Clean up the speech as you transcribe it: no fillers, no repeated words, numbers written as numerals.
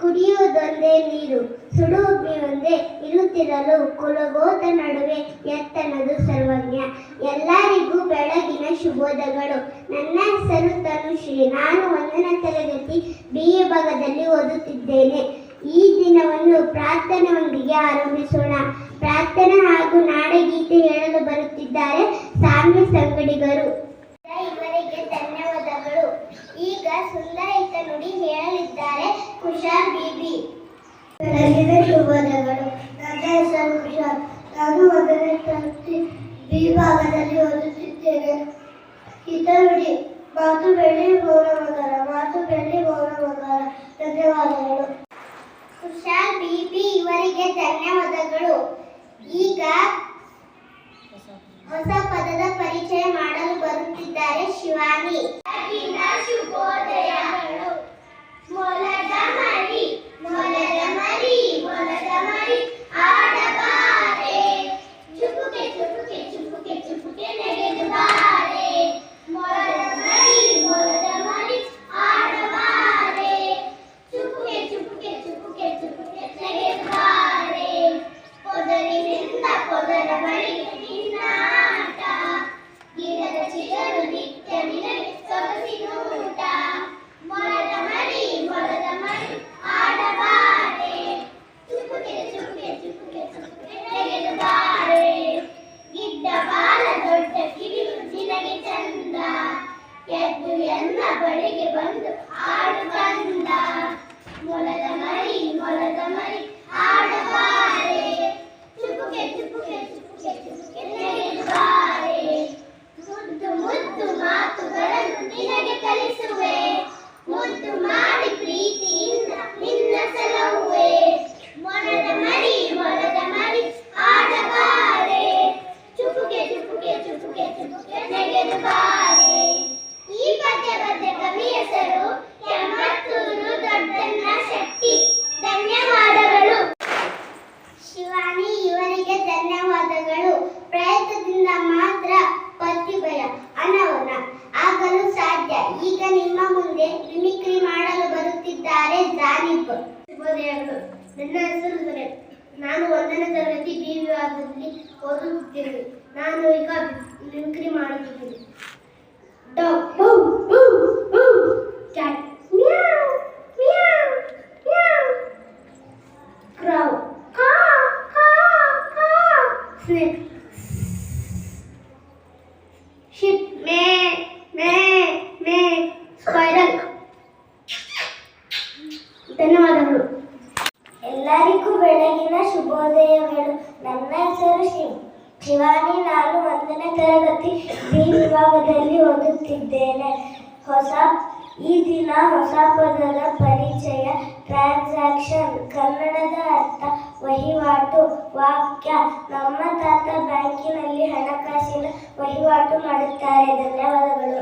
ಕುಡಿಯುವುದೊಂದೇ ನೀರು, ಸುಡು ಅಗ್ನಿಯೊಂದೇ ಇರುತ್ತಿರಲು ಕುಲಗೋತ ನಡುವೆ ಎತ್ತನದು ಸರ್ವಜ್ಞ. ಎಲ್ಲರಿಗೂ ಬೆಳಗಿನ ಶುಭೋದಯಗಳು. ನನ್ನ ಹೆಸರು ತನುಶ್ರೀ. ನಾನು 1ನೇ ತರಗತಿ BA ವಿಭಾಗದಲ್ಲಿ ಓದುತ್ತಿದ್ದೇನೆ. ಈ ದಿನವನ್ನು ಪ್ರಾರ್ಥನೆಯೊಂದಿಗೆ ಆರಂಭಿಸೋಣ. ಪ್ರಾರ್ಥನೆ ಹಾಗೂ ನಾಡಗೀತೆ ಹೇಳಲು ಬರುತ್ತಿದ್ದಾರೆ ಸಾಮ್ಯ ಸಂಗಡಿಗರು. ಇವರಿಗೆ ಧನ್ಯವಾದಗಳು. ಈಗ ಸುಂದರ ಹಿತ ನುಡಿ ಹೇಳಲಿದ್ದಾರೆ ಕುಶಾಲ್ ಬಿಬಿ. ಬೆಳಗಿನ ಶುಭೋದಯಗಳು. ನನ್ನ ಹೆಸರು ಕುಶಾಲ್. ನಾನು 1ನೇ ತರಗತಿ B ವಿಭಾಗದಲ್ಲಿ ಓದುತ್ತಿದ್ದೇನೆ. ಹಿತ ನುಡಿ: ಮಾತು ಬೆಳ್ಳಿ ಮೌನ ಮಕರ, ಮಾತು ಬೆಳ್ಳಿ ಮೌನ ಮಕರ. ಧನ್ಯವಾದಗಳು. ಕುಶಾಲ್ ಬಿಬಿ ಇವರಿಗೆ ಧನ್ಯವಾದಗಳು. ಈಗ ಹೊಸ ಪದದ ಪರಿಚಯ ಮಾಡಲು ಬರುತ್ತಿದ್ದಾರೆ ಶಿವಾನಿ. ಶುಭೋದಯಗಳು. ಮೊಲದ ಮರಿ, ಮೊಲದ ಮರಿ, ಮೊಲದ ಮರಿ ಆಡಬಾರೆ, ಚುಪುಕೆ ಚುಪುಕೆ ಚುಪುಕೆ ಚುಪುಕೆ ನೆಗೆದು ಬಾರೆ. ಮೊಲದ ಮರಿ, ಮೊಲದ ಮರಿ ಆಡಬಾರೆ, ಚುಪುಕೆ ಚುಪುಕೆ ಚುಪುಕೆ ಚುಪುಕೆ ನೆಗೆದು ಬಾರೆ. ಪೊದರಿನಿಂದ ಪೊದರ ಬಳಿಗೆ ನಿನ್ನಾಟ, ಗಿಡದ ಚಿಗುರು ನಿತ್ಯ ನಿನಗೆ ಸೊಗಸಿನ ಊಟ. ಮೊಲದ ಮರಿ, ಮೊಲದ ಮರಿ ಆಡಬಾರೆ, ಚುಪುಕೆ ಚುಪುಕೆ ಚುಪುಕೆ ಚುಪುಕೆ ನೆಗೆದು ಬಾರೆ. ಗಿಡ್ಡ ಬಾಲ ದೊಡ್ಡ ಕಿವಿಯು ನಿನಗೆ ಚಂದ, ಎದ್ದು ಎನ್ನ ಬಳಿಗೆ ಬಂದು ಆಡು ಕಂದ. ಮೊಲದ ಮರಿ, ಮೊಲದ ಮರಿ ಆಡಬಾರೆ, ಚುಪುಕೆ ಚುಪುಕೆ ಚುಪುಕೆ ಚುಪುಕೆ ನೆಗೆದು ಬಾರೆ. ಮುದ್ದು ಮುದ್ದು ಮಾತುಗಳನ್ನು ನಿನಗೆ ಕಲಿಸುವೆ, ಮುದ್ದು ಮಾಡಿ ಪ್ರೀತಿಯಿಂದ ನಿನ್ನ ಸಲಹುವೆ. ಮೊಲದ ಮರಿ, ಮೊಲದ ಮರಿ ಆಡಬಾರೆ, ಚುಪುಕೆ ಚುಪುಕೆ ಚುಪುಕೆ ಚುಪುಕೆ ನೆಗೆದು ಬಾರೆ. ಈ ಪದ್ಯ ಕವಿ ಹೆಸರು ಕೆಮ್ಮತ್ತೂರು ದೊಡ್ಡಣ್ಣ ಶೆಟ್ಟಿ. ಧನ್ಯವಾದಗಳು. ಶಿವಾನಿ ಇವರಿಗೆ ಧನ್ಯವಾದಗಳು. ಪ್ರಯತ್ನದಿಂದ ಮಾತ್ರ ಪ್ರತಿಭೆಯ ಅನಾವರಣ ಆಗಲು ಸಾಧ್ಯ. ಈಗ ನಿಮ್ಮ ಮುಂದೆ ಮಿಮಿಕ್ರಿ ಮಾಡಲು ಬರುತ್ತಿದ್ದಾರೆ ಜಾನಿಬ್. ಶುಭೋದಯಗಳು. ನನ್ನ ಹೆಸರು ಸುರೇಶ್. ನಾನು 1ನೇ ತರಗತಿ B ವಿಭಾಗದಲ್ಲಿ ಓದುತ್ತಿದ್ದೇನೆ. ನಾನು ಈಗ ಮಿಮಿಕ್ರಿ ಮಾಡುತ್ತಿದ್ದೇನೆ. ಡಾಗ್ ಬೌ ಬೌ ಬೌ, ಕ್ಯಾಟ್ ಮ್ಯಾವ್ ಮ್ಯಾವ್ ಮ್ಯಾವ್, ಕ್ರೌ ಕಾ ಕಾ ಕಾ, snake ship May May May, spiral. ಧನ್ಯವಾದಗಳು. ಎಲ್ಲರಿಗೂ ಬೆಳಗಿನ ಶುಭೋದಯಗಳು. ನನ್ನ ಹೆಸರು ಶಿವಾನಿ. ನಾನು 1ನೇ ತರಗತಿ B ವಿಭಾಗದಲ್ಲಿ ಓದುತ್ತಿದ್ದೇನೆ. ಈ ದಿನ ಹೊಸ ಪದದ ಪರಿಚಯ. ಟ್ರಾನ್ಸಾಕ್ಷನ್ ಕನ್ನಡದ ಅರ್ಥ ವಹಿವಾಟು. ವಾಕ್ಯ: ನಮ್ಮ ತಾತ ಬ್ಯಾಂಕಿನಲ್ಲಿ ಹಣಕಾಸಿನ ವಹಿವಾಟು ಮಾಡುತ್ತಾರೆ. ಧನ್ಯವಾದಗಳು.